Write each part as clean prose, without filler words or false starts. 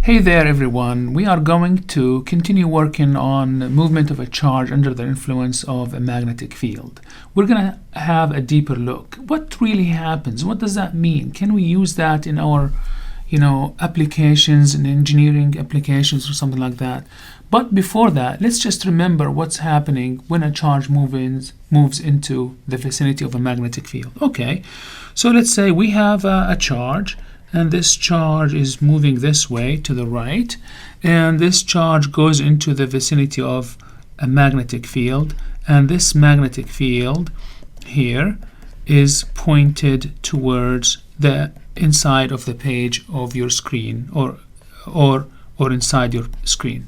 Hey there everyone, we are going to continue working on movement of a charge under the influence of a magnetic field. We're going to have a deeper look. What really happens? What does that mean? Can we use that in our applications, in engineering applications or something like that? But before that, let's just remember what's happening when a charge moves into the vicinity of a magnetic field. Okay, so let's say we have a charge, and this charge is moving this way to the right, and this charge goes into the vicinity of a magnetic field, and this magnetic field here is pointed towards the inside of the page of your screen, or inside your screen.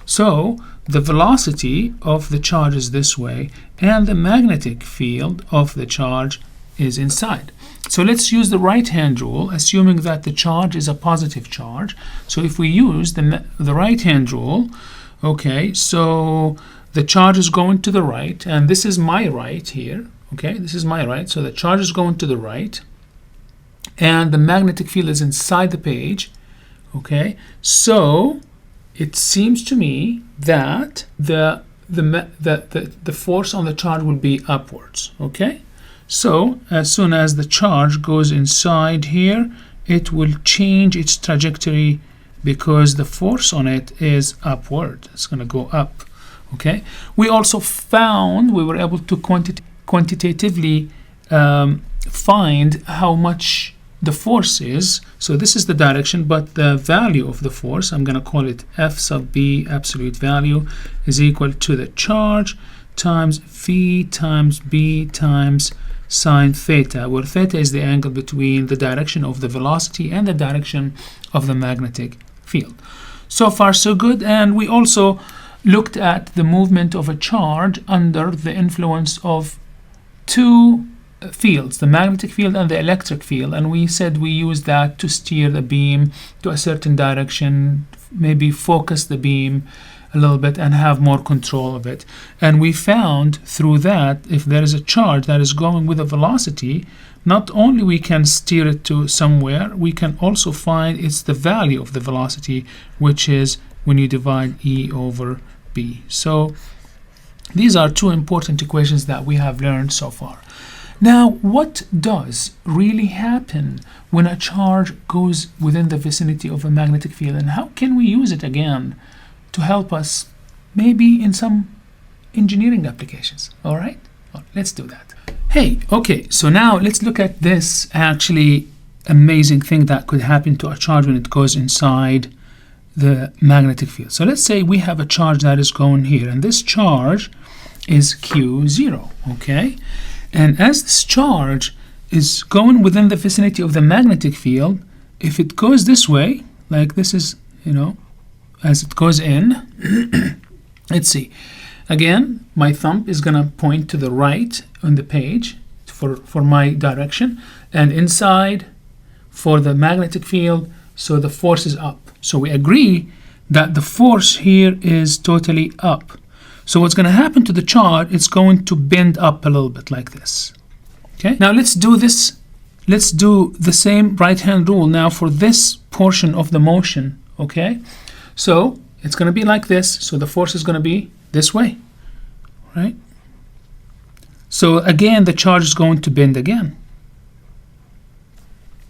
So the velocity of the charge is this way, and the magnetic field of the charge is inside. So let's use the right-hand rule, assuming that the charge is a positive charge. So if we use the right-hand rule, okay, so the charge is going to the right, and this is my right here, okay, this is my right, so the charge is going to the right, and the magnetic field is inside the page, okay, so it seems to me that the force on the charge will be upwards, okay? So as soon as the charge goes inside here, it will change its trajectory because the force on it is upward. It's going to go up. Okay. We also found, we were able to quantitatively find how much the force is. So this is the direction, but the value of the force, I'm going to call it F sub B, absolute value, is equal to the charge times V times B times sine theta, where theta is the angle between the direction of the velocity and the direction of the magnetic field. So far so good. And we also looked at the movement of a charge under the influence of two fields, the magnetic field and the electric field, and we said we use that to steer the beam to a certain direction, maybe focus the beam a little bit and have more control of it. And we found through that, if there is a charge that is going with a velocity, not only we can steer it to somewhere, we can also find it's the value of the velocity, which is when you divide E over B. So these are two important equations that we have learned so far. Now, what does really happen when a charge goes within the vicinity of a magnetic field, and how can we use it again to help us maybe in some engineering applications? All right, well, let's do that. Hey, okay, so now let's look at this actually amazing thing that could happen to a charge when it goes inside the magnetic field. So let's say we have a charge that is going here, and this charge is Q0, okay? And as this charge is going within the vicinity of the magnetic field, if it goes this way, like this is, as it goes in, let's see. Again, my thumb is going to point to the right on the page for my direction, and inside for the magnetic field, so the force is up. So we agree that the force here is totally up. So what's going to happen to the charge, it's going to bend up a little bit like this. Okay, now let's do this. Let's do the same right-hand rule now for this portion of the motion, okay? So it's going to be like this. So the force is going to be this way, right? So again, the charge is going to bend again.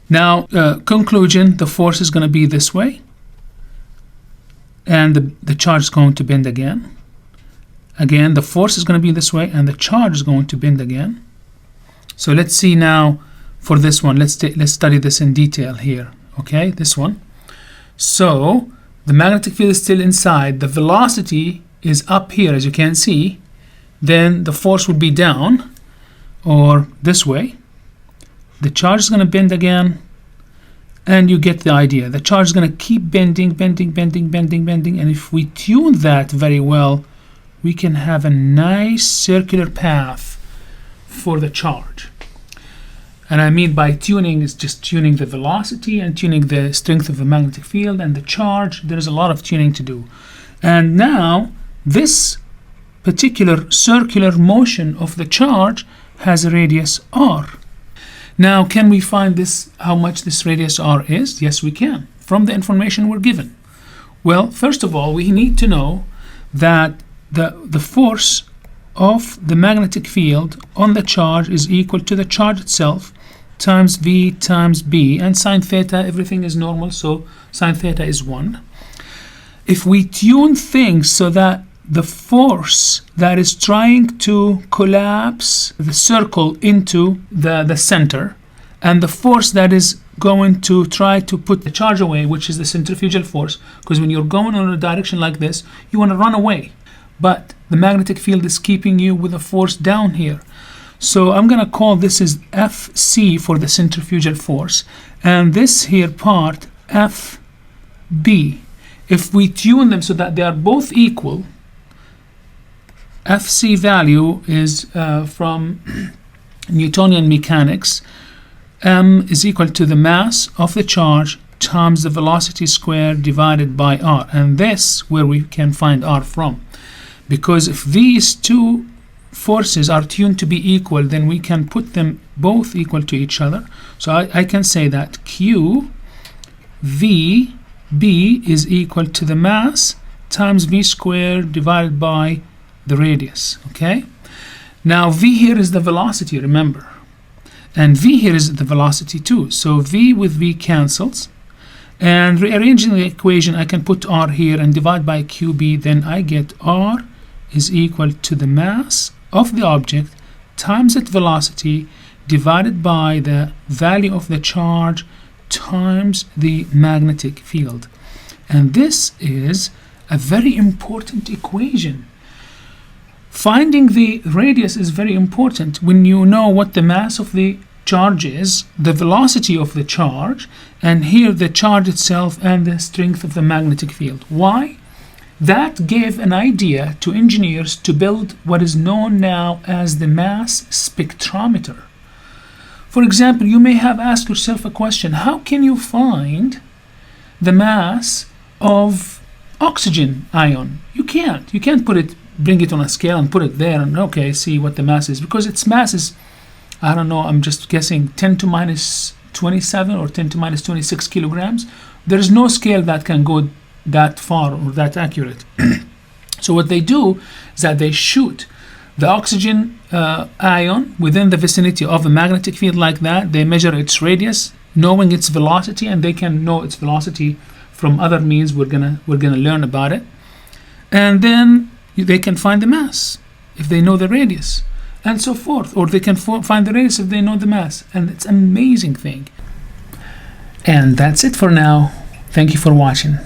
Now, conclusion, the force is going to be this way, and the charge is going to bend again. Again, the force is going to be this way, and the charge is going to bend again. So let's see now for this one. Let's study this in detail here. Okay, this one. So the magnetic field is still inside. The velocity is up here, as you can see. Then the force would be down, or this way. The charge is going to bend again, and you get the idea. The charge is going to keep bending, bending, bending, bending, bending, and if we tune that very well, we can have a nice circular path for the charge. And I mean by tuning is just tuning the velocity and tuning the strength of the magnetic field and the charge. There's a lot of tuning to do. And now this particular circular motion of the charge has a radius r. Now, can we find this, how much this radius r is? Yes, we can, from the information we're given. Well, first of all, we need to know that the force of the magnetic field on the charge is equal to the charge itself times V times B, and sine theta, everything is normal, so sine theta is 1. If we tune things so that the force that is trying to collapse the circle into the center, and the force that is going to try to put the charge away, which is the centrifugal force, because when you're going in a direction like this, you want to run away, but the magnetic field is keeping you with a force down here. So I'm going to call this is Fc for the centrifugal force, and this here part Fb. If we tune them so that they are both equal, Fc value is from Newtonian mechanics. M is equal to the mass of the charge times the velocity squared divided by r, and this where we can find r from, because if these two forces are tuned to be equal, then we can put them both equal to each other. So I can say that Q V B is equal to the mass times v squared divided by the radius. Okay, now v here is the velocity, remember, and v here is the velocity too, so v with v cancels, and rearranging the equation I can put r here and divide by qb, then I get r is equal to the mass of the object times its velocity divided by the value of the charge times the magnetic field. And this is a very important equation. Finding the radius is very important when you know what the mass of the charge is, the velocity of the charge, and here the charge itself and the strength of the magnetic field. Why? That gave an idea to engineers to build what is known now as the mass spectrometer. For example, you may have asked yourself a question: how can you find the mass of oxygen ion? You can't bring it on a scale and put it there and okay, see what the mass is, because its mass is, I don't know, I'm just guessing 10 to minus 27 or 10 to minus 26 kilograms. There is no scale that can go that far or that accurate. So what they do is that they shoot the oxygen ion within the vicinity of a magnetic field like that. They measure its radius, knowing its velocity, and they can know its velocity from other means we're gonna learn about it. And then they can find the mass if they know the radius, and so forth, or they can find the radius if they know the mass. And it's an amazing thing. And that's it for now. Thank you for watching.